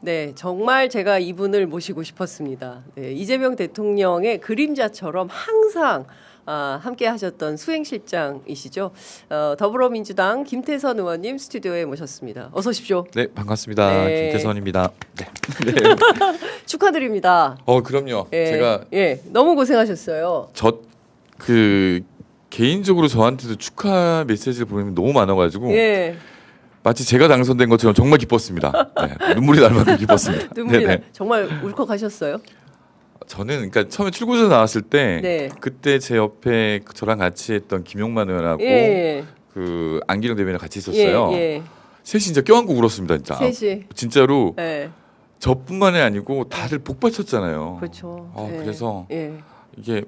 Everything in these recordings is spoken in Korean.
네, 정말 제가 이분을 모시고 싶었습니다. 네, 이재명 대통령의 그림자처럼 항상 함께 하셨던 수행실장이시죠. 더불어민주당 김태선 의원님 스튜디오에 모셨습니다. 어서 오십시오. 네, 반갑습니다. 네. 김태선입니다. 네. 네. 축하드립니다. 그럼요. 예, 제가 너무 고생하셨어요. 개인적으로 저한테도 축하 메시지를 보내면 너무 많아가지고 예. 마치 제가 당선된 것처럼 정말 기뻤습니다. 네, 눈물이 날 만큼 기뻤습니다. 눈물이 네네. 정말 울컥하셨어요? 저는 그러니까 처음에 출구조 나왔을 때 네. 그때 제 옆에 저랑 같이 했던 김용만 의원하고 예. 그 안기령 대변인 같이 있었어요. 예. 셋이 진짜 껴안고 울었습니다, 진짜. 셋이. 진짜로 예. 저뿐만이 아니고 다들 복받쳤잖아요. 그렇죠. 그래서 예. 이게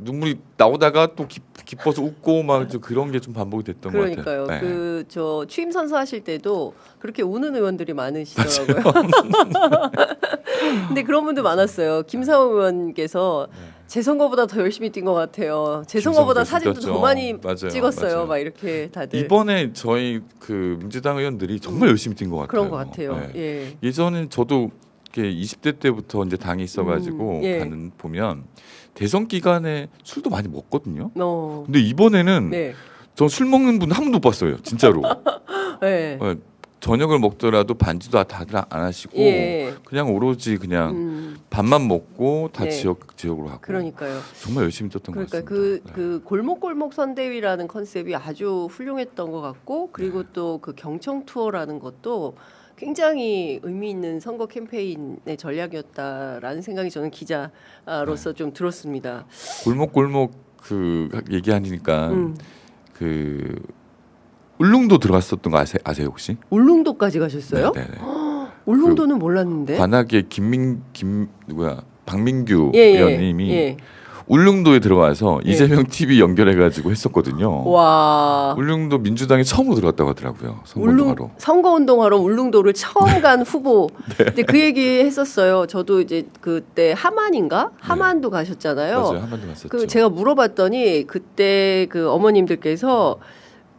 눈물이 나오다가 또 기뻐서 웃고 막 좀 그런 게 좀 반복이 됐던 것 그러니까요. 같아요. 네. 저 취임 선서하실 때도 그렇게 우는 의원들이 많으시더라고요. 근데 그런 분도 많았어요. 김상호 의원께서 제 선거보다 더 열심히 뛴 것 같아요. 제 선거보다 사진도 더 많이 찍었어요. 맞아요. 막 이렇게 다들 이번에 저희 그 민주당 의원들이 정말 열심히 뛴 것 같아요. 그런 것 같아요. 네. 예. 예전엔 저도 이렇게 20대 때부터 이제 당이 있어가지고 가는 보면 대선 기간에 술도 많이 먹거든요. 근데 이번에는 전 술 먹는 분 한 번도 못 봤어요, 진짜로. 네. 저녁을 먹더라도 반주도 다들 안 하시고 그냥 오로지 그냥 밥만 먹고 다 지역으로 가고. 그러니까요. 정말 열심히 뛰었던 것 같습니다. 그 골목골목 선대위라는 컨셉이 아주 훌륭했던 것 같고 그리고 또 그 경청 투어라는 것도 굉장히 의미 있는 선거 캠페인의 전략이었다라는 생각이 저는 기자로서 좀 들었습니다. 골목골목 그 얘기하니까 그 울릉도 들어갔었던 거 아세요 혹시? 울릉도까지 가셨어요? 네네. 울릉도는 몰랐는데. 관악의 박민규 의원님이 울릉도에 들어가서 이재명 TV 연결해가지고 했었거든요. 와. 울릉도 민주당에 처음으로 들어갔다고 하더라고요. 선거운동하러. 선거운동하러 울릉도를 처음 간 후보. 근데 그 얘기 했었어요. 저도 이제 그때 하만인가? 하만도 가셨잖아요. 맞아요. 하만도 갔었죠. 제가 물어봤더니 그때 그 어머님들께서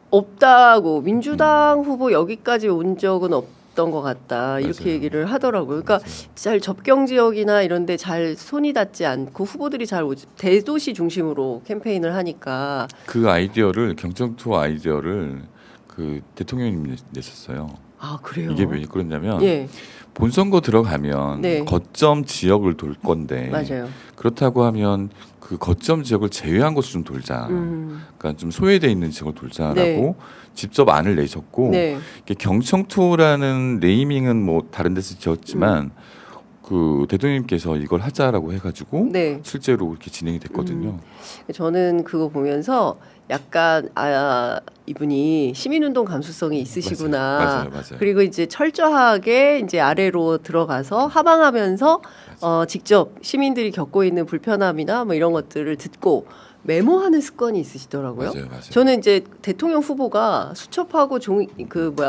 없다고 민주당 후보 여기까지 온 적은 없던 것 같다 이렇게 맞아요. 얘기를 하더라고요. 그러니까 잘 접경 지역이나 이런데 잘 손이 닿지 않고 후보들이 잘 오지 대도시 중심으로 캠페인을 하니까 그 아이디어를 경청투어 아이디어를 그 대통령님이 냈었어요. 아 그래요? 이게 왜 그러냐면 본선거 들어가면 거점 지역을 돌 건데 맞아요. 그렇다고 하면 그 거점 지역을 제외한 곳을 좀 돌자. 그러니까 좀 소외돼 있는 지역을 돌자라고 직접 안을 내셨고 경청투어라는 네이밍은 뭐 다른 데서 지었지만 그 대통령님께서 이걸 하자라고 해가지고 실제로 이렇게 진행이 됐거든요. 저는 그거 보면서 약간 이분이 시민운동 감수성이 있으시구나. 맞아요. 그리고 이제 철저하게 이제 아래로 들어가서 하방하면서 직접 시민들이 겪고 있는 불편함이나 뭐 이런 것들을 듣고 메모하는 습관이 있으시더라고요. 맞아요. 저는 이제 대통령 후보가 수첩하고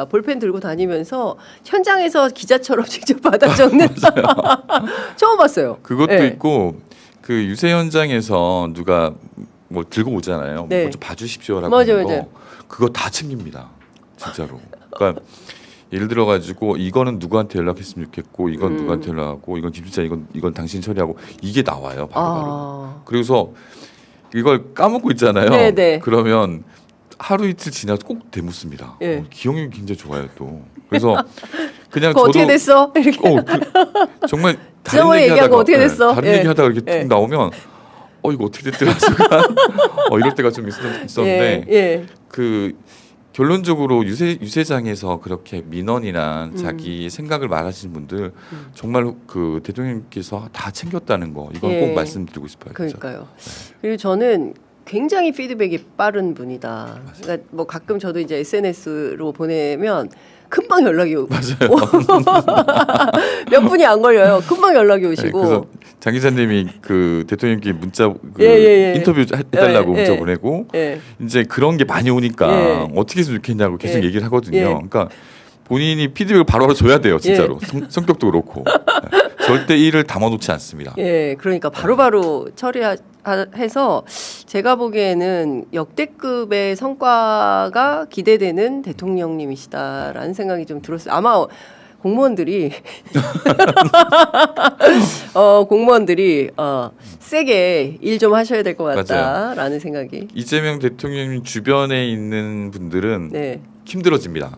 볼펜 들고 다니면서 현장에서 기자처럼 직접 받아 적는 처음 봤어요. 그것도 있고 그 유세 현장에서 누가 뭐 들고 오잖아요. 뭐 좀 봐주십시오라고 하는 거 그거 다 챙깁니다. 진짜로. 그러니까 예를 들어 가지고 이거는 누구한테 연락했으면 좋겠고 이건 누구한테 연락하고 이건 김실장 이건 당신 처리하고 이게 나와요. 바로. 그래서 이걸 까먹고 있잖아요. 그러면 하루 이틀 지나서 꼭 되묻습니다. 기억력이 굉장히 좋아요 또. 그래서 그냥 저도 어떻게 됐어? 이렇게. 정말 다른 얘기하다가 어떻게 됐어? 다른 얘기하다가 이렇게 툭 나오면 이거 어떻게 됐더라 순간 이럴 때가 좀 있었는데 그 결론적으로 유세장에서 그렇게 민원이나 자기 생각을 말하시는 분들 정말 그 대통령님께서 다 챙겼다는 거 이건 꼭 말씀드리고 싶어요. 그러니까요. 그리고 저는 굉장히 피드백이 빠른 분이다. 그러니까 뭐 가끔 저도 이제 SNS로 보내면 금방 연락이 오고 몇 분이 안 걸려요. 금방 연락이 오시고. 그래서 장 기자님이 그 대통령께 문자 인터뷰 해달라고 문자 보내고 이제 그런 게 많이 오니까 어떻게 했으면 좋겠냐고 계속 얘기를 하거든요. 그러니까 본인이 피드백을 바로 줘야 돼요. 진짜로 성격도 그렇고 절대 일을 담아놓지 않습니다. 그러니까 바로바로 처리해서 제가 보기에는 역대급의 성과가 기대되는 대통령님이시다라는 생각이 좀 들었어요. 아마 공무원들이 공무원들이 세게 일 좀 하셔야 될 것 같다라는 생각이. 이재명 대통령 주변에 있는 분들은 네. 힘들어집니다.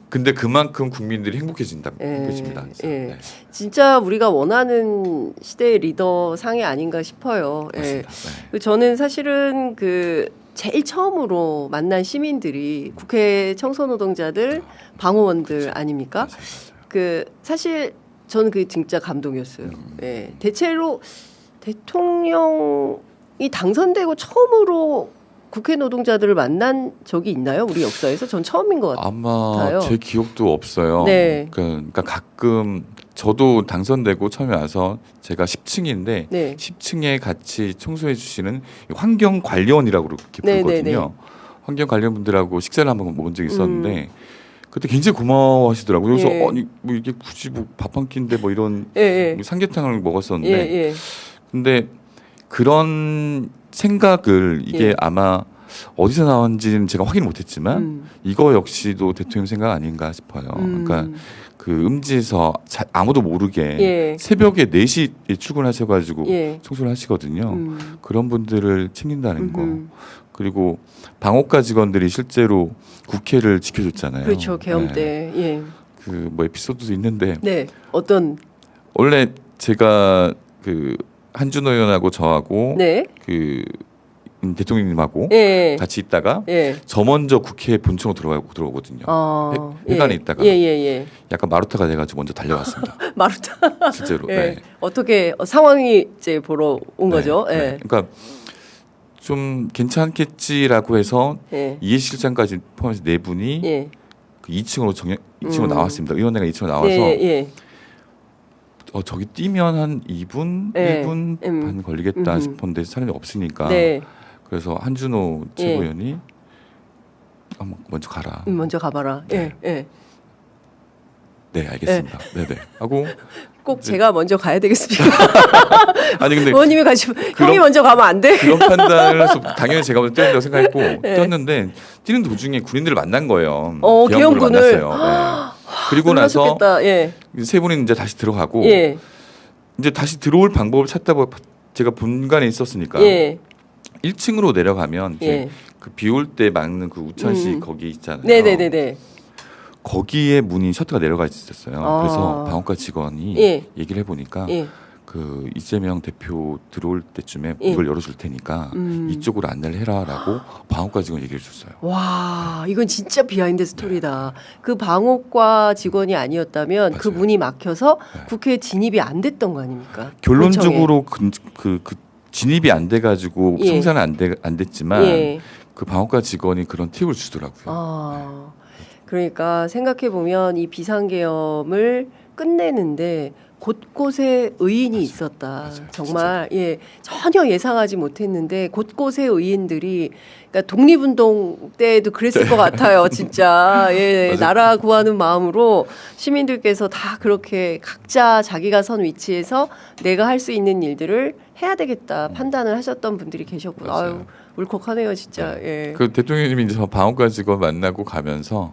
근데 그만큼 국민들이 행복해집니다. 예. 네. 진짜 우리가 원하는 시대의 리더 상이 아닌가 싶어요. 예. 네. 저는 사실은 그 제일 처음으로 만난 시민들이 국회 청소노동자들, 방호원들 아닙니까? 그 사실 저는 그게 진짜 감동이었어요. 예. 대체로 대통령이 당선되고 처음으로 국회 노동자들을 만난 적이 있나요? 우리 역사에서 전 처음인 것 같아요. 아마 제 기억도 없어요. 네. 그러니까 가끔 저도 당선되고 처음에 와서 제가 10층인데 네. 10층에 같이 청소해 주시는 환경관리원이라고 그렇게 부르거든요. 환경관리원분들하고 식사를 한번 먹은 적이 있었는데 그때 굉장히 고마워하시더라고요. 그래서 예. 아니 뭐 이게 굳이 뭐 밥 한 끼인데 뭐 이런 예. 삼계탕을 먹었었는데 근데 그런 생각을 이게 아마 어디서 나온지는 제가 확인 못했지만 이거 역시도 대통령 생각 아닌가 싶어요. 그러니까 그 음지에서 아무도 모르게 새벽에 4시에 출근하셔가지고 청소를 하시거든요. 그런 분들을 챙긴다는 거. 그리고 방호과 직원들이 실제로 국회를 지켜줬잖아요. 그렇죠. 계엄 때. 예. 그 뭐 에피소드도 있는데. 네. 어떤? 원래 제가 그 한준호 의원하고 저하고 그 대통령님하고 같이 있다가 저 먼저 국회 본청으로 들어오거든요. 회관에 있다가 약간 마루타가 돼가지고 먼저 달려왔습니다. 마루타. 실제로. 어떻게 상황이 이제 보러 온 거죠. 그러니까 좀 괜찮겠지라고 해서 이해실장까지 포함해서 4분이 그 2층으로 2층으로 나왔습니다. 의원회가 2층으로 나와서 저기 뛰면 한 2분, 1분 반 걸리겠다 싶었는데 사람이 없으니까 그래서 한준호 최고위원이 먼저 가라. 먼저 가봐라. 네, 알겠습니다. 네네. 하고 꼭 제가 먼저 가야 되겠습니까? 아니 근데 의원님이 가시면 형이 먼저 가면 안 돼? 그런 판단을 해서 당연히 제가 먼저 뛰어야 된다고 생각했고 뛰었는데 뛰는 도중에 군인들을 만난 거예요. 계엄군을 만났어요. 그리고 나서 세 분이 이제 다시 들어가고 이제 다시 들어올 방법을 찾다 보니 제가 본관에 있었으니까 1층으로 내려가면 그 비 올 때 막는 그 우천시 거기 있잖아요. 네네네네. 거기에 문이 셔터가 내려가 있었어요. 그래서 방호과 직원이 얘기를 해보니까 그 이재명 대표 들어올 때쯤에 이걸 열어줄 테니까 이쪽으로 안내를 해라라고 방호과 직원 얘기를 줬어요. 와, 이건 진짜 비하인드 스토리다. 그 방호과 직원이 아니었다면 그 문이 막혀서 국회에 진입이 안 됐던 거 아닙니까? 결론적으로 그 진입이 안 돼가지고 성사는 안 됐지만 그 방호과 직원이 그런 팁을 주더라고요. 그러니까 생각해 보면 이 비상계엄을 끝내는데 곳곳에 의인이 있었다. 정말 전혀 예상하지 못했는데 곳곳에 의인들이 그러니까 독립운동 때도 그랬을 것 같아요. 진짜 나라 구하는 마음으로 시민들께서 다 그렇게 각자 자기가 선 위치에서 내가 할 수 있는 일들을 해야 되겠다 판단을 하셨던 분들이 계셨고 아유 울컥하네요 진짜. 그 대통령님이 이제 방호과 직원 만나고 가면서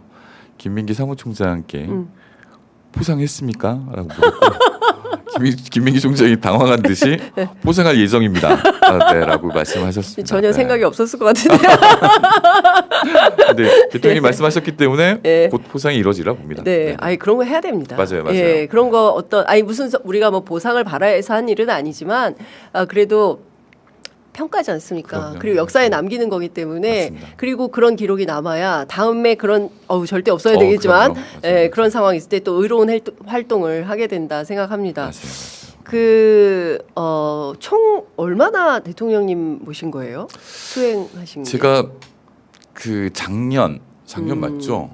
김민기 사무총장께 포상했습니까? 라고 물었고 김민기 총장이 당황한 듯이 포상할 예정입니다. 라고 말씀하셨습니다. 전혀 생각이 없었을 것 같은데. 근데 대통령이 말씀하셨기 때문에 곧 포상이 이루어지라 봅니다. 아니 그런 거 해야 됩니다. 맞아요. 그런 거 무슨 우리가 뭐 보상을 바라해서 한 일은 아니지만 그래도 평가지 않습니까? 그럼요. 그리고 역사에 남기는 거기 때문에 맞습니다. 그리고 그런 기록이 남아야 다음에 그런 절대 없어야 되겠지만 그런 상황이 있을 때 또 의로운 활동을 하게 된다 생각합니다. 맞아요. 총 얼마나 대통령님 모신 거예요? 수행하신 게? 제가 그 작년 맞죠?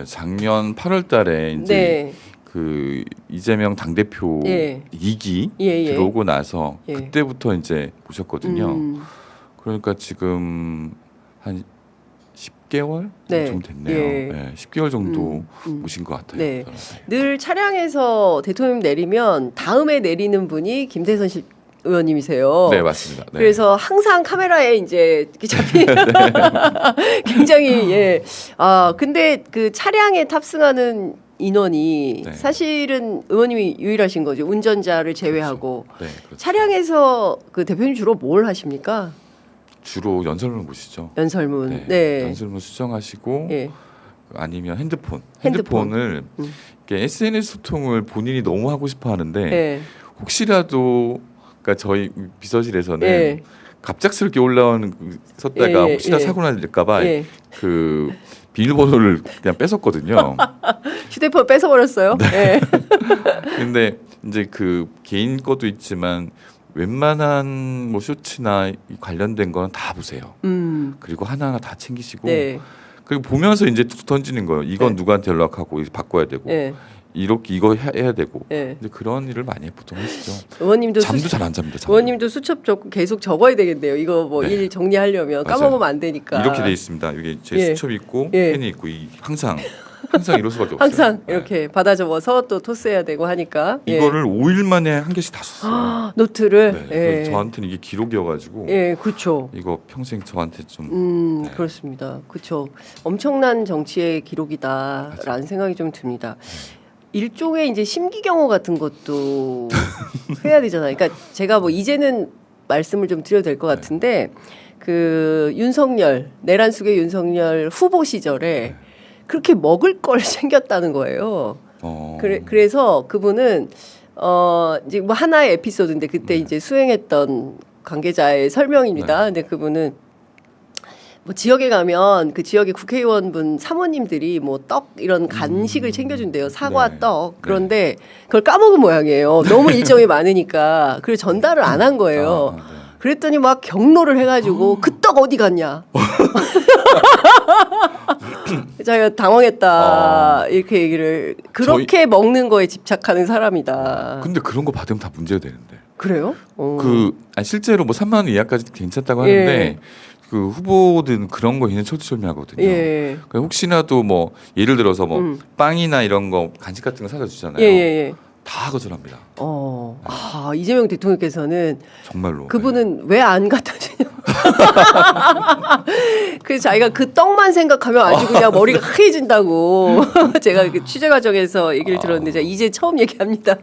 작년 8월달에 이제 그 이재명 당대표 2기 들어오고 나서 그때부터 이제 모셨거든요. 그러니까 지금 한 10개월 정도 됐네요. 10개월 정도 모신 것 같아요. 늘 차량에서 대통령 내리면 다음에 내리는 분이 김대선 의원님이세요. 네, 맞습니다. 그래서 항상 카메라에 이제 이렇게 굉장히 근데 그 차량에 탑승하는 인원이 네. 사실은 의원님이 유일하신 거죠. 운전자를 제외하고. 네, 그렇죠. 차량에서 그 대표님 주로 뭘 하십니까? 주로 연설문 보시죠. 연설문. 네. 네. 연설문 수정하시고 예. 아니면 핸드폰. 핸드폰. 핸드폰을 이렇게 SNS 소통을 본인이 너무 하고 싶어 하는데 예. 혹시라도 그러니까 저희 비서실에서는 예. 갑작스럽게 올라오는 썼다가 예, 혹시나 예. 사고 날까봐 예. 그 비밀번호를 그냥 뺐었거든요. 휴대폰 뺏어버렸어요. 네. 근데 이제 그 개인 것도 있지만 웬만한 뭐 쇼츠나 관련된 거는 다 보세요. 그리고 하나하나 다 챙기시고 네. 그리고 보면서 이제 툭 던지는 거예요. 이건 네. 누구한테 연락하고 이거 바꿔야 되고 네. 이렇게 이거 해야 되고 네. 이제 그런 일을 많이 보통 하시죠. 의원님도 잠도 잘 안 잡니다. 잠도. 의원님도 수첩 적고 계속 적어야 되겠네요. 이거 뭐 네. 일 정리하려면 맞아요. 까먹으면 안 되니까. 이렇게 돼 있습니다. 이게 제 예. 수첩 있고 예. 펜이 있고 항상 이럴 수밖에 없어요. 항상 네. 이렇게 받아 적어서 또 토스해야 되고 하니까. 예. 이거를 5일 만에 한 개씩 다 썼어요. 노트를. 네. 예. 그래서 저한테는 이게 기록이어가지고 예, 그렇죠. 이거 평생 저한테 좀 네. 그렇습니다. 그렇죠. 엄청난 정치의 기록이다라는 생각이 좀 듭니다. 일종의 이제 심기경호 같은 것도 해야 되잖아요. 그러니까 제가 뭐 이제는 말씀을 좀 드려도 될 것 같은데 그 윤석열 내란숙의 윤석열 후보 시절에 그렇게 먹을 걸 챙겼다는 거예요. 그래서 그분은 이제 뭐 하나의 에피소드인데 그때 이제 수행했던 관계자의 설명입니다. 근데 그분은 뭐 지역에 가면 그 지역의 국회의원분 사모님들이 뭐 떡 이런 간식을 챙겨준대요. 사과, 네. 떡. 그런데 그걸 까먹은 모양이에요. 너무 일정이 많으니까. 그래서 전달을 안 한 거예요. 네. 그랬더니 막 경로를 해가지고 그 떡 어디 갔냐. 자기가 당황했다. 이렇게 얘기를. 그렇게 먹는 거에 집착하는 사람이다. 근데 그런 거 받으면 다 문제가 되는데. 그래요? 실제로 뭐 3만 원 이하까지 괜찮다고 예. 하는데 그 후보들은 그런 거 굉장히 철두철미하거든요. 예. 그러니까 혹시나도 뭐 예를 들어서 뭐 빵이나 이런 거 간식 같은 거 사다 주잖아요. 예. 다 거절합니다. 이재명 대통령께서는 정말로. 그분은 왜 안 갖다 주냐. 그래서 자기가 그 떡만 생각하면 아주 그냥 머리가 하얘진다고 제가 그 취재 과정에서 얘기를 들었는데 제가 이제 처음 얘기합니다.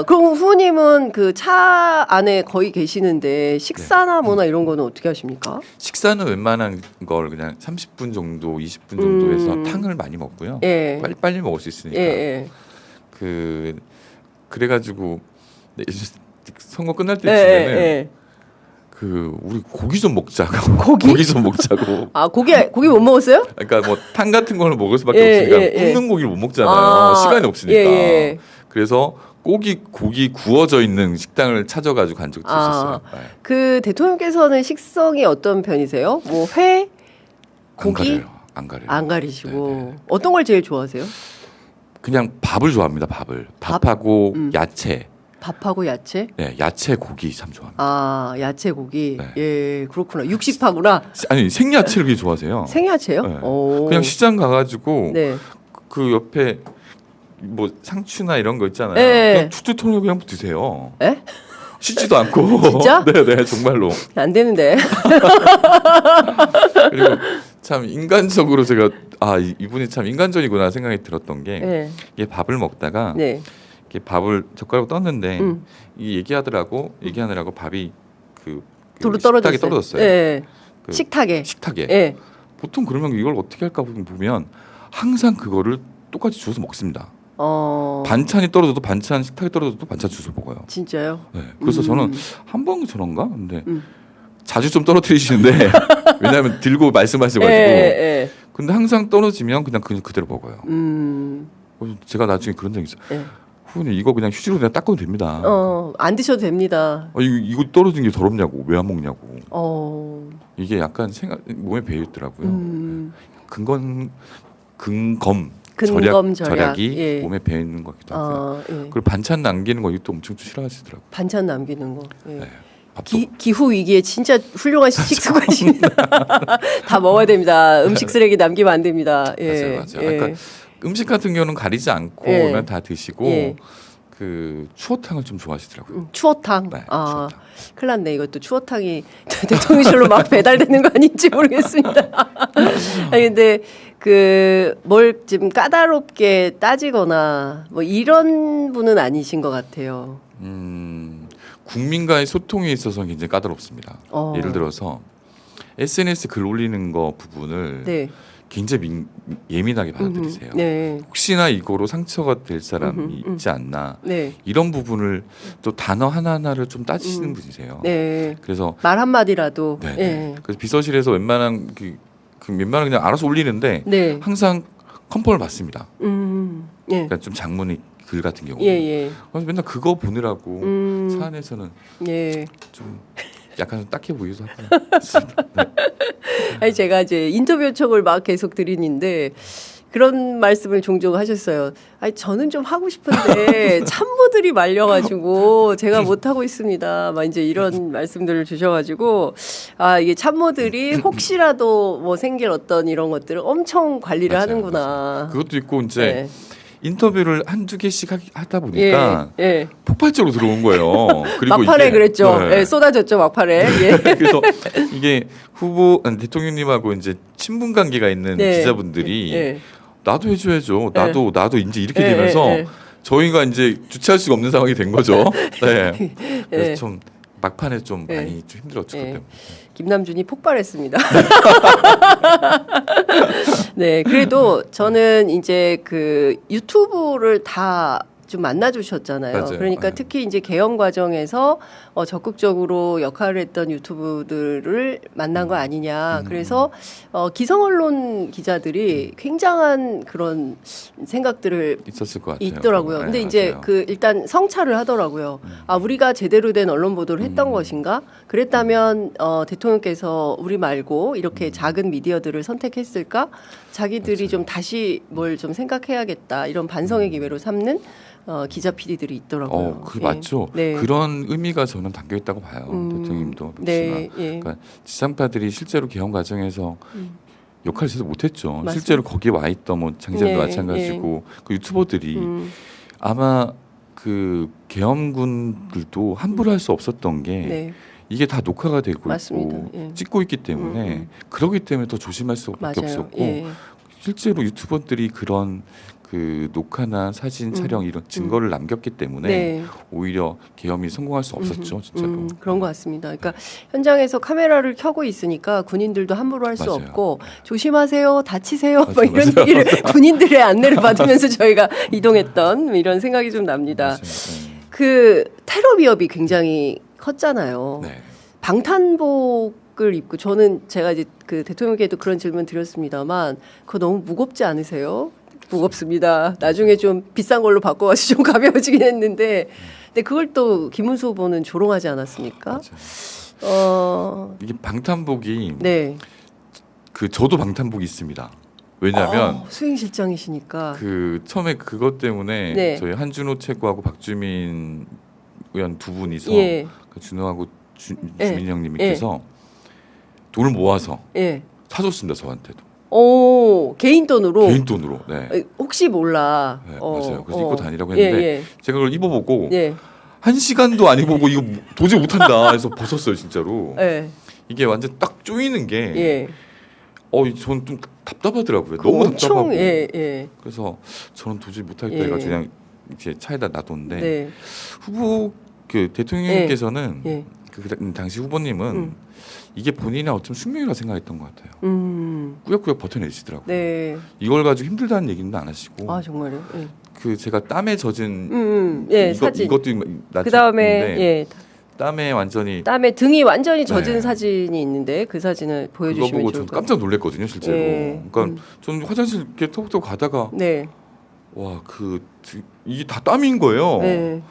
그럼 후보님은 그 차 안에 거의 계시는데 식사나 뭐나 이런 거는 어떻게 하십니까? 식사는 웬만한 걸 그냥 30분 정도, 20분 정도 해서 탕을 많이 먹고요. 예. 빨리 먹을 수 있으니까. 예. 그래가지고 선거 끝날 때쯤에는 그 우리 고기 좀 먹자고. 고기 좀 먹자고. 고기 못 먹었어요? 그러니까 뭐 탕 같은 걸 먹을 수밖에 없으니까 굽는 고기를 못 먹잖아요. 시간이 없으니까. 그래서 고기 구워져 있는 식당을 찾아가지고 간 적도 있었어요. 그 대통령께서는 식성이 어떤 편이세요? 뭐 회, 고기 안 가려요. 안 가리시고 네네. 어떤 걸 제일 좋아하세요? 그냥 밥을 좋아합니다. 밥하고 야채. 밥하고 야채? 네, 야채 고기 참 좋아합니다. 야채 고기. 네. 예, 그렇구나. 육식파구나. 아니 생야채를 그렇게 좋아하세요. 생야채요? 네. 그냥 시장 가가지고 네. 그 옆에 뭐 상추나 이런 거 있잖아요. 네. 그냥 툭툭 털어 그냥 드세요. 에? 씻지도 않고. 진짜? 네, 정말로. 안 되는데. 그리고 참 인간적으로 제가 이분이 참 인간적이구나 생각이 들었던 게 네. 이게 밥을 먹다가 네. 이게 밥을 젓가락 떴는데 이 얘기하느라고 밥이 그 도로 식탁에 떨어졌어요. 떨어졌어요. 네. 그 식탁에. 네. 보통 그러면 이걸 어떻게 할까 보면 항상 그거를 똑같이 주워서 먹습니다. 반찬이 떨어져도 반찬 식탁에 떨어져도 반찬 주워 먹어요. 진짜요? 네. 그래서 저는 한 번 저런가? 근데 자주 좀 떨어뜨리시는데 왜냐하면 들고 말씀하셔가지고. 근데 항상 떨어지면 그냥 그대로 먹어요. 제가 나중에 그런 적이 있어요. 후보님 이거 그냥 휴지로 그냥 닦아도 됩니다. 안 드셔도 됩니다. 이거 떨어진 게 더럽냐고 왜 안 먹냐고. 이게 약간 몸에 배어 있더라고요. 근검 절약이 몸에 배어 있는 것 같기도 하고요. 그리고 반찬 남기는 거 이것도 엄청 싫어하시더라고요. 반찬 남기는 거. 네. 기후 위기에 진짜 훌륭한 식습관입니다. 다 먹어야 됩니다. 음식 쓰레기 남기면 안 됩니다. 맞아요. 그러니까 음식 같은 경우는 가리지 않고 그냥 다 드시고 그 추어탕을 좀 좋아하시더라고요. 추어탕. 네, 아, 추어탕. 큰일 났네. 이것도 추어탕이 대통령실로 막 배달되는 거 아닌지 모르겠습니다. 아니 근데 그 뭘 좀 까다롭게 따지거나 뭐 이런 분은 아니신 것 같아요. 국민과의 소통에 있어서 굉장히 까다롭습니다. 예를 들어서 SNS 글 올리는 거 부분을 네. 굉장히 예민하게 받아들이세요. 네. 혹시나 이거로 상처가 될 사람이 있지 않나 네. 이런 부분을 또 단어 하나하나를 좀 따지시는 분이세요. 네. 그래서 말 한마디라도. 네. 네. 그래서 비서실에서 웬만한 웬만한 그냥 알아서 올리는데 네. 항상 컨펌을 받습니다. 예. 그러니까 좀 장문의 글 같은 경우. 예, 예. 그래서 맨날 그거 보느라고 사안에서는 예. 좀 약간 좀 딱해 보이기도 하고요. 네. 아니 제가 이제 인터뷰 요청을 막 계속 드리는데 그런 말씀을 종종 하셨어요. 아니 저는 좀 하고 싶은데 참모들이 말려가지고 제가 못 하고 있습니다. 막 이제 이런 말씀들을 주셔가지고 아 이게 참모들이 혹시라도 뭐 생길 어떤 이런 것들을 엄청 관리를 맞아요, 하는구나. 맞아요. 그것도 있고 이제 네. 인터뷰를 한두 개씩 하다 보니까 예, 예. 폭발적으로 들어온 거예요. 그리고 막판에 이게, 그랬죠. 네. 예, 쏟아졌죠 막판에. 예. 그래서 이게 대통령님하고 이제 친분 관계가 있는 네. 기자분들이 예. 나도 해줘야죠. 나도 이제 이렇게 예, 되면서 예, 예. 저희가 이제 주체할 수가 없는 상황이 된 거죠. 네. 그래서 예. 좀 막판에 좀 예. 많이 좀 힘들었죠. 예. 그때. 김남준이 폭발했습니다. 네, 그래도 저는 이제 그 유튜브를 다 좀 만나주셨잖아요. 맞아요. 그러니까 네. 특히 이제 개헌 과정에서 적극적으로 역할을 했던 유튜브들을 만난 거 아니냐. 그래서 기성 언론 기자들이 굉장한 그런 생각들을 있었을 것 같아요. 있더라고요. 네, 근데 이제 맞아요. 그 일단 성찰을 하더라고요. 아 우리가 제대로 된 언론 보도를 했던 것인가? 그랬다면 대통령께서 우리 말고 이렇게 작은 미디어들을 선택했을까? 자기들이 좀 다시 뭘 좀 생각해야겠다. 이런 반성의 기회로 삼는 기자 PD들이 있더라고요. 그 예. 맞죠. 네. 그런 의미가 저는 담겨 있다고 봐요. 대통령님도 네, 역시나. 예. 그러니까 지상파들이 실제로 개헌 과정에서 역할을 제대로 못했죠. 맞습니다. 실제로 거기에 와 있던 뭐 장재도 네, 마찬가지고 그 유튜버들이 아마 그 계엄군들도 함부로 할 수 없었던 게 네. 이게 다 녹화가 되고 맞습니다. 있고 예. 찍고 있기 때문에 그러기 때문에 더 조심할 수밖에 맞아요. 없었고 예. 실제로 유튜버들이 그런 그 녹화나 사진 촬영 이런 증거를 남겼기 때문에 네. 오히려 계엄이 성공할 수 없었죠, 진짜로. 그런 것 같습니다. 그러니까 현장에서 카메라를 켜고 있으니까 군인들도 함부로 할 수 맞아요. 없고 조심하세요, 다치세요, 뭐 맞아요, 이런 맞아요. 얘기를 군인들의 안내를 받으면서 저희가 이동했던 이런 생각이 좀 납니다. 맞아요. 그 테러 위협이 굉장히 컸잖아요. 네. 방탄복을 입고 저는 제가 이제 그 대통령께도 그런 질문 드렸습니다만 그거 너무 무겁지 않으세요? 무겁습니다. 나중에 좀 비싼 걸로 바꿔가지고 좀 가벼워지긴 했는데, 근데 그걸 또 김문수 후보는 조롱하지 않았습니까? 이게 방탄복이 네. 그 저도 방탄복이 있습니다. 왜냐하면 수행실장이시니까. 그 처음에 그것 때문에 네. 저희 한준호 최고하고 박주민 의원 두 분이서 예. 그 준호하고 예. 주민 형님께서 돈을 모아서 예. 사줬습니다, 저한테도. 오, 개인 돈으로. 개인 돈으로. 네. 혹시 몰라. 네, 맞아요. 그래서 입고 다니라고 했는데 예, 제가 그걸 입어보고 예. 한 시간도 안 입어보고 이거 도저히 못한다 해서 벗었어요, 진짜로. 예. 이게 완전 딱 조이는 게 예. 저는 좀 답답하더라고요. 너무 엄청, 답답하고. 예, 예. 그래서 저는 도저히 못하겠다 예. 해가지고 그냥 이제 차에다 놔뒀는데 네. 후보 그 대통령님께서는 예. 그 당시 후보님은 이게 본인의 어쩜 숙명이라고 생각했던 것 같아요. 꾸역꾸역 버텨내시더라고요. 네. 이걸 가지고 힘들다는 얘기는 안 하시고 아 정말요? 예. 그 제가 땀에 젖은 예, 사진. 이것도 그 다음에 예. 땀에 완전히 땀에 등이 완전히 젖은 네. 사진이 있는데 그 사진을 그거 보여주시면 보고 좋을 저도 것 깜짝 놀랐거든요, 실제로. 예. 그러니까 저는 화장실 이렇게 톡톡 가다가 네. 와, 이게 다 땀인 거예요. 네.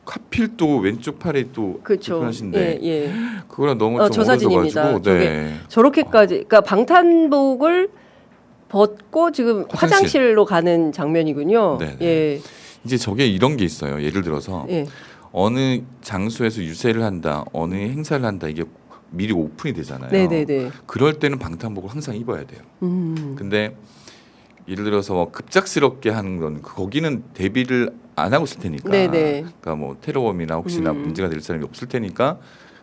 하필 또 왼쪽 팔에 또 그렇죠. 불편하신데 예, 예. 그거랑 너무 좀 저 사진입니다. 어려져가지고 네. 저렇게까지 그러니까 방탄복을 벗고 지금 화장실로 가는 장면이군요. 네네. 예. 이제 저게 이런 게 있어요. 예를 들어서 예. 어느 장소에서 유세를 한다, 어느 행사를 한다 이게 미리 오픈이 되잖아요. 네, 네, 네. 그럴 때는 방탄복을 항상 입어야 돼요. 근데 예를 들어서 뭐 급작스럽게 하는 건 거기는 대비를 안 하고 있을 테니까. 네네. 그러니까 뭐 테러범이나 혹시나 문제가 될 사람이 없을 테니까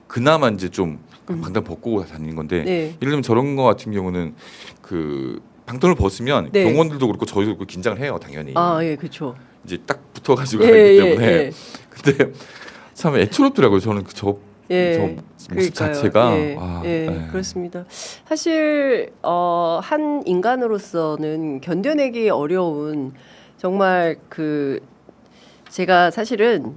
그나마 이제 좀 방탄 벗고 다니는 건데 네. 예를 들면 저런 거 같은 경우는 그 방탄을 벗으면 네. 경호원들도 그렇고 저희도 그렇고 긴장을 해요 당연히. 아, 예, 그렇죠. 이제 딱 붙어가지고 예, 가기 예, 때문에. 예. 근데 참 애처롭더라고요. 저는 저 예, 모습 그러니까요. 자체가 예, 와, 예, 네. 그렇습니다. 사실 한 인간으로서는 견뎌내기 어려운 정말 그 제가 사실은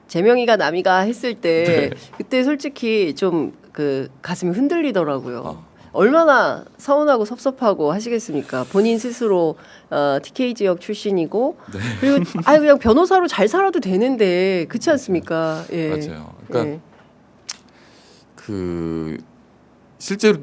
재명이가 남이가 했을 때 네. 그때 솔직히 좀 그 가슴이 흔들리더라고요. 어. 얼마나 서운하고 섭섭하고 하시겠습니까? 본인 스스로 TK 지역 출신이고 네. 그리고 아예 그냥 변호사로 잘 살아도 되는데 그렇지 않습니까? 예. 맞아요. 그러니까 예. 그 실제로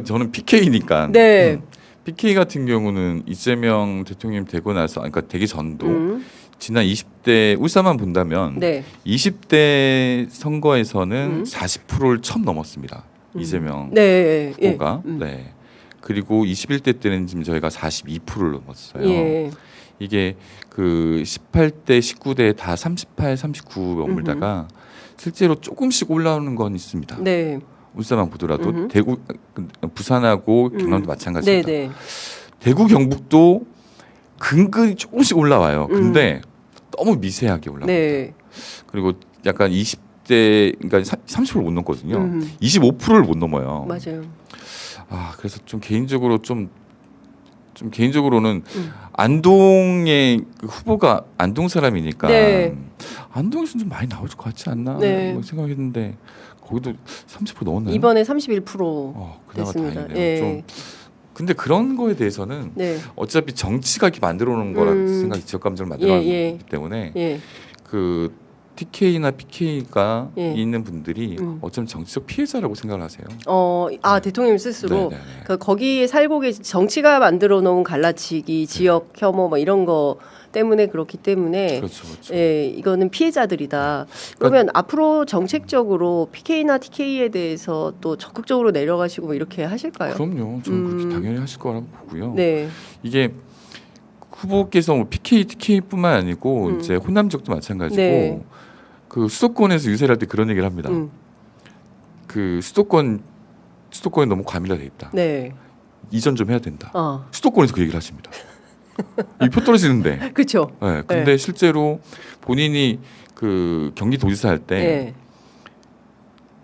저는 PK니까 네. PK 같은 경우는 이재명 대통령 되고 나서 그러니까 되기 전도 지난 20대 울산만 본다면 네. 20대 선거에서는 40%를 처음 넘었습니다. 이재명 네. 후보가. 네. 그리고 21대 때는 지금 저희가 42%를 넘었어요. 예. 이게 그 18대, 19대 다 38, 39 머물다가 실제로 조금씩 올라오는 건 있습니다. 네. 울산만 보더라도 대구, 부산하고 경남도 마찬가지입니다. 네, 네. 대구, 경북도 근근히 조금씩 올라와요. 근데 너무 미세하게 올라옵니다. 네. 그리고 약간 20대, 그러니까 30%를 못 넘거든요. 25%를 못 넘어요. 맞아요. 아, 그래서 좀 개인적으로 좀 개인적으로는 안동의 그 후보가 안동 사람이니까 네. 안동에서 좀 많이 나올 것 같지 않나 네. 생각했는데 거기도 30% 넘었나요? 이번에 31% 그나마 됐습니다. 다행이네요. 예. 좀 근데 그런 거에 대해서는 네. 어차피 정치가 이렇게 만들어 놓은 거라 생각이 지역 감정을 만들어 놓기 예. 때문에 예. 그 TK나 PK가 예. 있는 분들이 어쩌면 정치적 피해자라고 생각을 하세요. 대통령 스스로 네네네. 그 거기에 살고 계신 정치가 만들어 놓은 갈라치기, 지역 혐오 뭐 이런 거 때문에 그렇기 때문에 그렇죠, 그렇죠. 예, 이거는 피해자들이다. 그러면 앞으로 정책적으로 PK나 TK에 대해서 또 적극적으로 내려가시고 뭐 이렇게 하실까요? 그럼요. 저는 그렇게 당연히 하실 거라고 보고요. 네. 이게 후보께서 뭐 PK, TK뿐만 아니고 이제 호남 지역도 마찬가지고 네. 그 수도권에서 유세를 할 때 그런 얘기를 합니다. 그 수도권에 너무 과밀화돼 있다. 네. 이전 좀 해야 된다. 수도권에서 그 얘기를 하십니다. 이 표 떨어지는데. 그렇죠. 네, 근데 네. 실제로 본인이 그 경기도지사 할 때 네.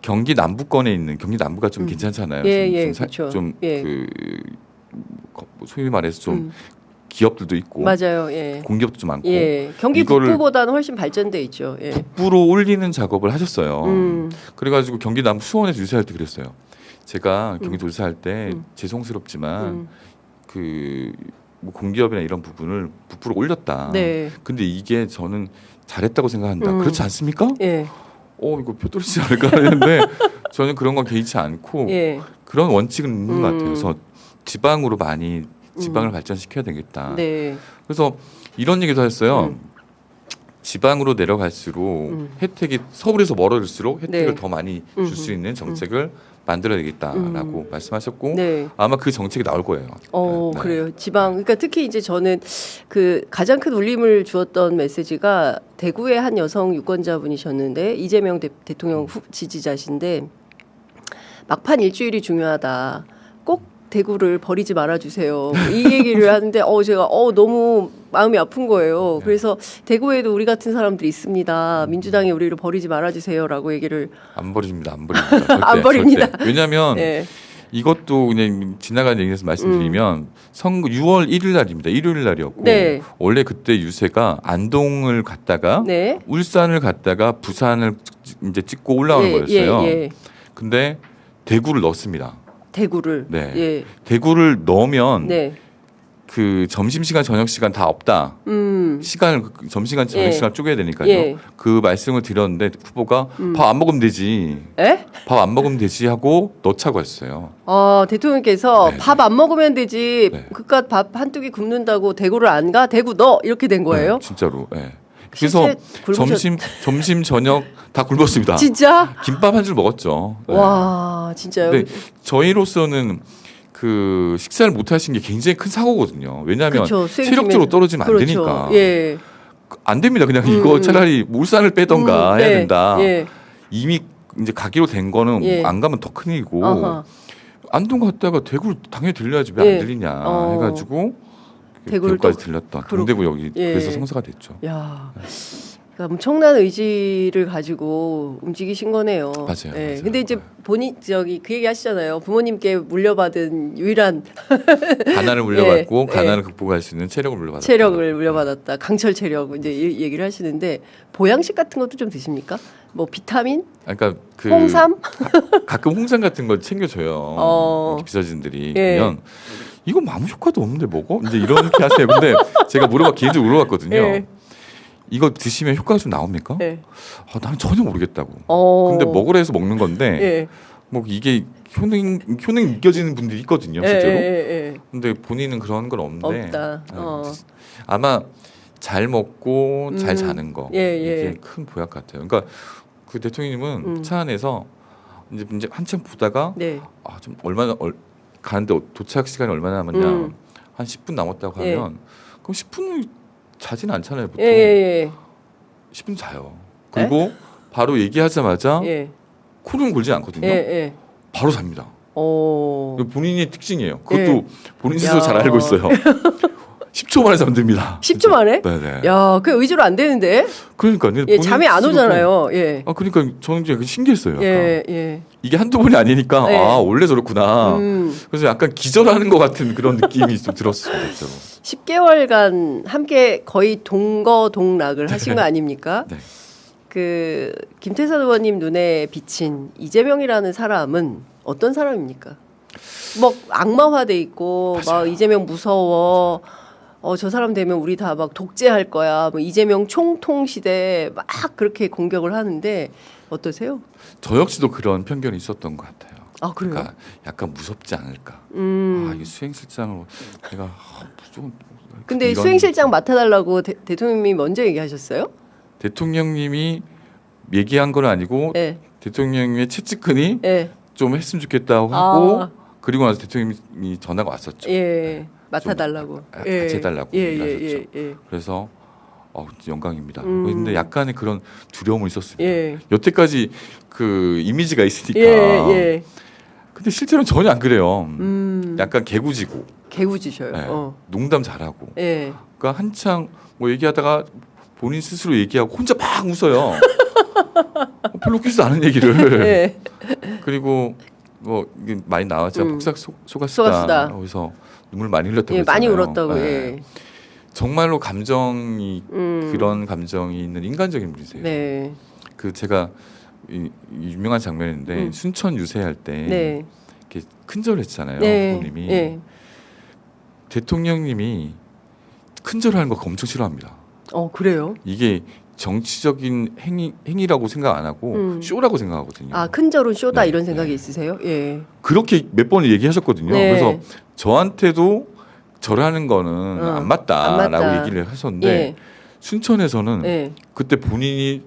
경기 남부권에 있는 경기 남부가 좀 괜찮잖아요. 그렇죠. 좀 예. 그 소위 말해서 좀 기업들도 있고 맞아요. 예. 공기업도 좀 많고 예. 경기 이거를 북부보다는 훨씬 발전돼 있죠. 예. 북부로 올리는 작업을 하셨어요. 그래가지고 경기 남부 수원에서 유세할 때 그랬어요. 제가 경기도지사 할 때 죄송스럽지만 그 뭐 공기업이나 이런 부분을 북부로 올렸다. 네. 근데 이게 저는 잘했다고 생각한다. 그렇지 않습니까? 예. 이거 표 떨어지지 않을까 했는데 저는 그런 건 개의치 않고 예. 그런 원칙은 있는 것 같아요. 그래서 지방으로 많이 지방을 발전시켜야 되겠다. 네. 그래서 이런 얘기도 했어요. 지방으로 내려갈수록 혜택이 서울에서 멀어질수록 혜택을 네. 더 많이 줄 수 있는 정책을 만들어야 되겠다라고 말씀하셨고 네. 아마 그 정책이 나올 거예요. 네. 그래요. 지방. 그러니까 특히 이제 저는 그 가장 큰 울림을 주었던 메시지가 대구의 한 여성 유권자분이셨는데 이재명 대통령 지지자신데 막판 일주일이 중요하다. 꼭 대구를 버리지 말아주세요. 이 얘기를 하는데 제가 너무 마음이 아픈 거예요. 네. 그래서 대구에도 우리 같은 사람들이 있습니다. 민주당이 우리를 버리지 말아주세요라고 얘기를 안 버립니다. 안 버립니다. 절대, 안 버립니다. 절대. 왜냐하면 네. 이것도 그냥 지나간 얘기에서 말씀드리면 선거 6월 1일 날입니다. 일요일 날이었고 네. 원래 그때 유세가 안동을 갔다가 네. 울산을 갔다가 부산을 이제 찍고 올라오는 거였어요. 근데 대구를 넣었습니다. 대구를. 네. 예. 대구를 넣으면 네. 그 점심시간 저녁시간 다 없다. 시간을 점심시간 저녁시간 쪼개야 되니까요. 예. 그 말씀을 드렸는데 후보가 밥 안 먹으면 되지. 에? 밥 안 먹으면 되지 하고 넣자고 했어요. 대통령께서 네. 밥 안 먹으면 되지. 네. 그깟 밥 한 뚜기 굽는다고 대구를 안 가? 대구 넣어. 이렇게 된 거예요? 네, 진짜로. 네. 그래서 실제 점심 저녁 다 굶었습니다. 진짜? 김밥 한 줄 먹었죠. 네. 와, 진짜요? 근데 저희로서는 그 식사를 못 하신 게 굉장히 큰 사고거든요. 왜냐하면 그쵸, 체력적으로 떨어지면 안 그렇죠. 되니까. 예. 안 됩니다. 그냥 이거 차라리 울산을 빼던가 해야 네. 된다. 예. 이미 이제 가기로 된 거는 예. 안 가면 더 큰일이고 아하. 안동 갔다가 대구를 당연히 들려야지 왜 안 예. 들리냐 어. 해가지고 대구를 대구까지 또 들렸던 그렇고. 동대구 여기 예. 그래서 성사가 됐죠. 야, 그러니까 엄청난 의지를 가지고 움직이신 거네요. 맞아요, 예. 맞아요. 근데 이제 본인 저기 그 얘기 하시잖아요. 부모님께 물려받은 유일한 가난을 물려받고 예. 가난을 극복할 수 있는 체력을 물려받았다. 체력을 물려받았다. 강철 체력 이제 이 얘기를 하시는데 보양식 같은 것도 좀 드십니까? 뭐 비타민, 그러니까 그 홍삼, 가끔 홍삼 같은 거 챙겨줘요. 비서진들이 예. 그러면 이거 아무 효과도 없는데 먹어? 이제 이렇게 하세요. 근데 제가 개인적으로 물어봤거든요. 예. 이거 드시면 효과가 좀 나옵니까? 예. 나는 전혀 모르겠다고. 어. 근데 먹으라 해서 먹는 건데 예. 뭐 이게 효능이 느껴지는 분들이 있거든요, 예, 실제로. 예. 근데 본인은 그런 건 없는데 없다. 아마 잘 먹고 잘 자는 거 예, 이게 예. 큰 보약 같아요. 그러니까 그 대통령님은 차 안에서 이제 한참 보다가 네. 좀 가는데 도착 시간이 얼마나 남았냐 한 10분 남았다고 예. 하면 그럼 10분은 자지는 않잖아요, 보통. 예. 10분 자요. 그리고 바로 얘기하자마자 예. 코는 골지 않거든요. 예. 바로 잡니다. 오. 본인의 특징이에요. 그것도 예. 본인 스스로 야. 잘 알고 있어요. 10초 만에 잠듭니다. 10초 만에? 네네. 야, 그 의지로 안 되는데? 그러니까 예, 잠이 안 오잖아요. 예. 그러니까 저는 이제 신기했어요. 약간. 예. 이게 한두 번이 아니니까 네. 원래 저렇구나. 그래서 약간 기절하는 것 같은 그런 느낌이 좀 들었어요. 10개월간 함께 거의 동거동락을 하신 거 아닙니까? 네. 그 김태선 의원님 눈에 비친 이재명이라는 사람은 어떤 사람입니까? 뭐 악마화돼 있고 맞아요. 막 이재명 무서워. 저 사람 되면 우리 다 막 독재할 거야. 뭐 이재명 총통 시대 막 그렇게 공격을 하는데 어떠세요? 저 역시도 그런 편견이 있었던 것 같아요. 아, 그래요? 그러니까 약간 무섭지 않을까. 이게 수행실장으로 내가 좀. 근데 이런- 수행실장 맡아달라고 대통령님이 먼저 얘기하셨어요? 대통령님이 얘기한 건 아니고 네. 대통령님의 채찍근이 네. 좀 했으면 좋겠다고 하고 그리고 나서 대통령이 전화가 왔었죠. 예. 맡아달라고. 같이 해달라고 얘기를 예. 그래서 영광입니다. 근데 약간의 그런 두려움은 있었습니다. 예. 여태까지 그 이미지가 있으니까. 예. 근데 실제로는 전혀 안 그래요. 약간 개구지고. 개구지셔요. 네. 농담 잘하고. 예. 그러니까 한창 뭐 얘기하다가 본인 스스로 얘기하고 혼자 막 웃어요. 별로 웃기지도 않은 얘기를. 예. 그리고 뭐 이게 많이 나왔죠. 폭삭 속았수다. 속았수다. 거기서 눈물 많이 흘렸다고 예, 많이 했잖아요. 울었다고. 네. 예. 정말로 감정이 그런 감정이 있는 인간적인 분이세요. 네. 그 제가 이 유명한 장면인데 순천 유세할 때 네. 이렇게 큰절을 했잖아요. 네. 부모님이 네. 대통령님이 큰절하는 거 엄청 싫어합니다. 그래요? 이게 정치적인 행위라고 생각 안 하고 쇼라고 생각하거든요. 아, 큰절은 쇼다 네, 이런 생각이 네. 있으세요? 예. 그렇게 몇 번 얘기하셨거든요. 네. 그래서 저한테도 절하는 거는 안 맞다라고 안 맞다. 얘기를 하셨는데 예. 순천에서는 예. 그때 본인이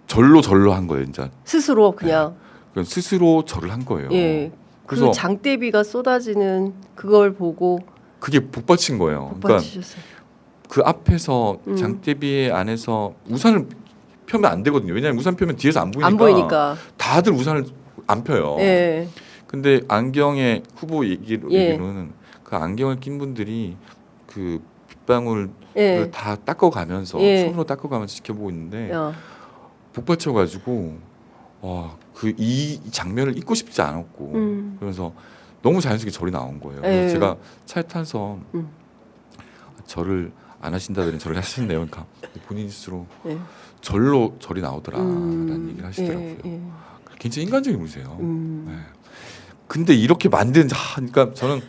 절로 한 거예요, 진짜. 스스로 그냥 그러니까 스스로 절을 한 거예요. 예. 그래서 그 장대비가 쏟아지는 그걸 보고 그게 복받친 거예요. 그러니까 복받치셨어요. 그 앞에서 장대비 안에서 우산을 펴면 안 되거든요. 왜냐하면 우산 펴면 뒤에서 안 보이니까. 다들 우산을 안 펴요. 예. 근데 안경에 후보 얘기로는 그 안경을 낀 분들이 그 빗방울을 예. 다 닦아가면서 예. 손으로 닦아가면서 지켜보고 있는데 야. 복받쳐가지고 그 이 장면을 잊고 싶지 않았고 그래서 너무 자연스럽게 절이 나온 거예요. 그래서 예. 제가 차에 타서 절을 안 하신다더니 절을 하셨네요. 그러니까 본인 스스로 예. 절이 나오더라라는 얘기를 하시더라고요. 예. 굉장히 인간적인 분이세요. 네. 근데 이렇게 만든 그러니까 저는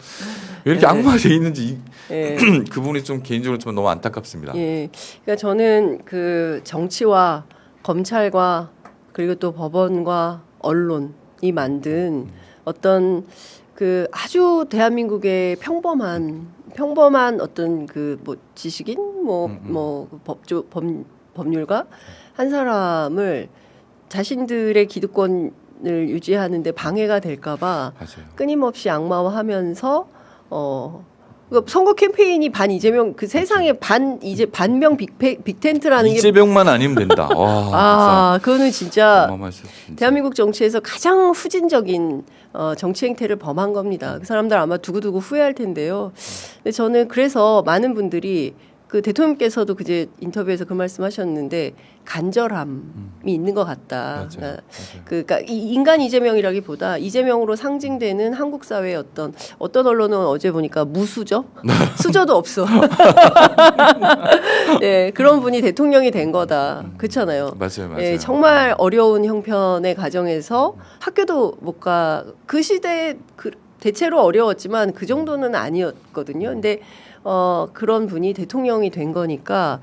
왜 이렇게 악마가 돼 있는지 예. 그분이 좀 개인적으로 좀 너무 안타깝습니다. 예. 그러니까 저는 그 정치와 검찰과 그리고 또 법원과 언론이 만든 어떤 그 아주 대한민국의 평범한 어떤 그 뭐 지식인 뭐 법률가 한 사람을 자신들의 기득권 유지하는데 방해가 될까봐 맞아요. 끊임없이 악마화하면서 그러니까 선거 캠페인이 반 이재명 그 세상에 반명 빅텐트라는 게 이재명만 아니면 된다. 와, 그거는 진짜 어마어마했어요, 진짜. 대한민국 정치에서 가장 후진적인 정치 행태를 범한 겁니다. 그 사람들 아마 두고두고 후회할 텐데요. 근데 저는 그래서 많은 분들이 그 대통령께서도 그제 인터뷰에서 그 말씀하셨는데 간절함이 있는 것 같다. 맞아요. 그러니까 이 인간 이재명이라기보다 이재명으로 상징되는 한국 사회의 어떤 언론은 어제 보니까 무수저, 수저도 없어. 네, 그런 분이 대통령이 된 거다. 그렇잖아요. 맞아요. 네, 정말 어려운 형편의 가정에서 학교도 못 가. 그 시대에 대체로 어려웠지만 그 정도는 아니었거든요. 근데 그런 분이 대통령이 된 거니까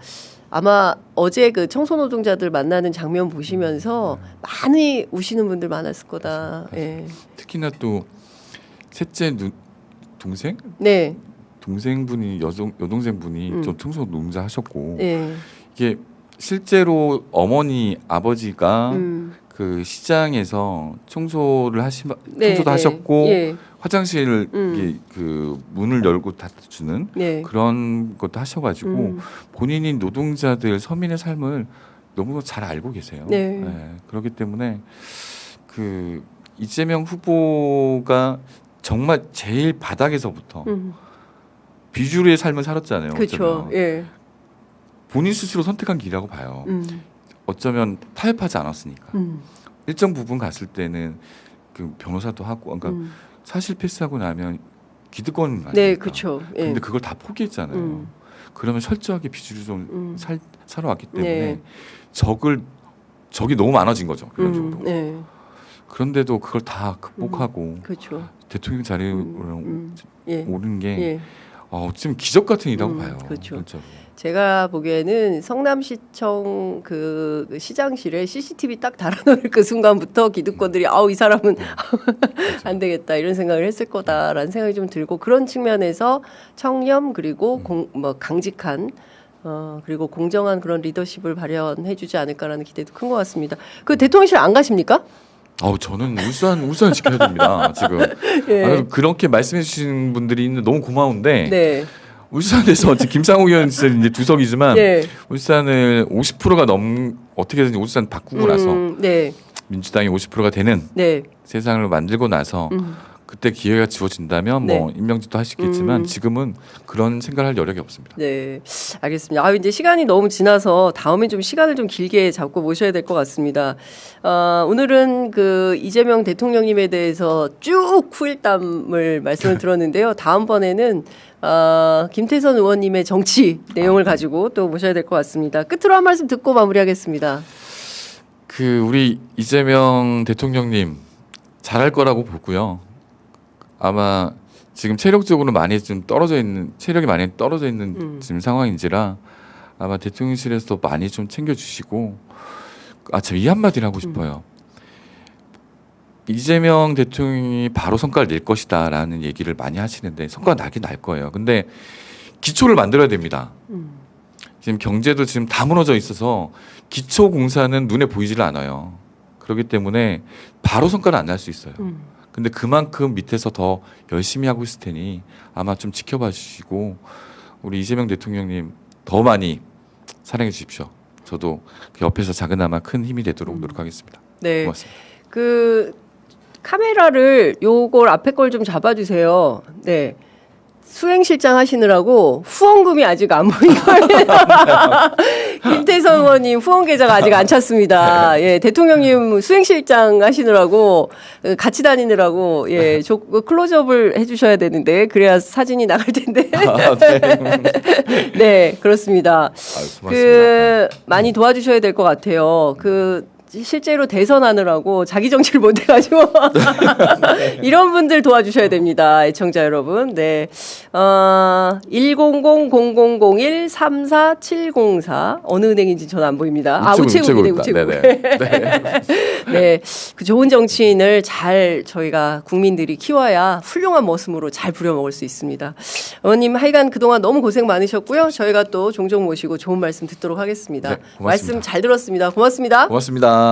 아마 어제 그 청소노동자들 만나는 장면 보시면서 많이 우시는 분들 많았을 거다. 예. 특히나 또 셋째 동생? 네. 동생분이 여동생분이 좀 청소노동자 하셨고 네. 이게 실제로 어머니 아버지가 그 시장에서 청소도 하셨고 예. 화장실 그 문을 열고 닫아주는 네. 그런 것도 하셔가지고 본인이 노동자들 서민의 삶을 너무 잘 알고 계세요. 네. 네. 그렇기 때문에 그 이재명 후보가 정말 제일 바닥에서부터 비주류의 삶을 살았잖아요. 그렇죠. 예. 본인 스스로 선택한 길이라고 봐요. 어쩌면 타협하지 않았으니까. 일정 부분 갔을 때는 그 변호사도 하고, 그러니까 사실 패스하고 나면 기득권은 아니니까. 네, 그렇죠. 예. 근데 그걸 다 포기했잖아요. 그러면 철저하게 비주류를 살아왔기 때문에 네. 적이 너무 많아진 거죠. 그런 식으로. 네. 그런데도 그걸 다 극복하고 그렇죠. 대통령 자리에 예. 오른 게 예. 어쩌면 기적 같은 일이라고 봐요. 그렇죠. 실제로. 제가 보기에는 성남시청 그 시장실에 CCTV 딱 달아놓을 그 순간부터 기득권들이 이 사람은 안 되겠다 이런 생각을 했을 거다라는 생각이 좀 들고 그런 측면에서 청렴 그리고 강직한 그리고 공정한 그런 리더십을 발현해주지 않을까라는 기대도 큰 것 같습니다. 그 대통령실 안 가십니까? 저는 울산 지켜야 됩니다. 지금 예. 그렇게 말씀해 주시는 분들이 있는데 너무 고마운데 네. 울산에서 지금 김상욱 의원 이제 두석이지만 네. 울산을 50%가 어떻게든지 울산 바꾸고 나서 네. 민주당이 50%가 되는 네. 세상을 만들고 나서 그때 기회가 주어진다면 네. 뭐 임명직도 할 수 있겠지만 지금은 그런 생각을 할 여력이 없습니다. 네, 알겠습니다. 이제 시간이 너무 지나서 다음에 좀 시간을 좀 길게 잡고 모셔야 될 것 같습니다. 오늘은 그 이재명 대통령님에 대해서 쭉 후일담을 말씀을 들었는데요. 다음번에는 김태선 의원님의 정치 내용을 가지고 또 모셔야 될 것 같습니다. 끝으로 한 말씀 듣고 마무리하겠습니다. 우리 이재명 대통령님 잘할 거라고 보고요. 아마 지금 체력이 많이 떨어져 있는 지금 상황인지라 아마 대통령실에서도 많이 좀 챙겨주시고 참 이 한마디를 하고 싶어요. 이재명 대통령이 바로 성과를 낼 것이다라는 얘기를 많이 하시는데 성과가 나긴 날 거예요. 근데 기초를 만들어야 됩니다. 지금 경제도 지금 다 무너져 있어서 기초 공사는 눈에 보이질 않아요. 그렇기 때문에 바로 성과는 안 날 수 있어요. 근데 그만큼 밑에서 더 열심히 하고 있을 테니 아마 좀 지켜봐 주시고 우리 이재명 대통령님 더 많이 사랑해 주십시오. 저도 그 옆에서 작은아마 큰 힘이 되도록 노력하겠습니다. 네. 고맙습니다. 그 카메라를 요걸 앞에 걸 좀 잡아주세요. 네. 수행실장 하시느라고 후원금이 아직 안 보인 거예요. 김태선 의원님 후원 계좌가 아직 안 찼습니다. 예, 대통령님 수행실장 하시느라고 같이 다니느라고 예, 클로즈업을 해주셔야 되는데 그래야 사진이 나갈 텐데. 네. 네, 그렇습니다. 고맙습니다. 많이 도와주셔야 될 것 같아요. 실제로 대선하느라고 자기 정치를 못해가지고 이런 분들 도와주셔야 됩니다. 애청자 여러분. 네. 100-0001-34704 어느 은행인지 저는 안 보입니다. 우체국이네. 우체국. 네. 그 좋은 정치인을 잘 저희가 국민들이 키워야 훌륭한 모습으로 잘 부려먹을 수 있습니다. 의원님 하여간 그동안 너무 고생 많으셨고요. 저희가 또 종종 모시고 좋은 말씀 듣도록 하겠습니다. 네, 고맙습니다. 말씀 잘 들었습니다. 고맙습니다. 고맙습니다.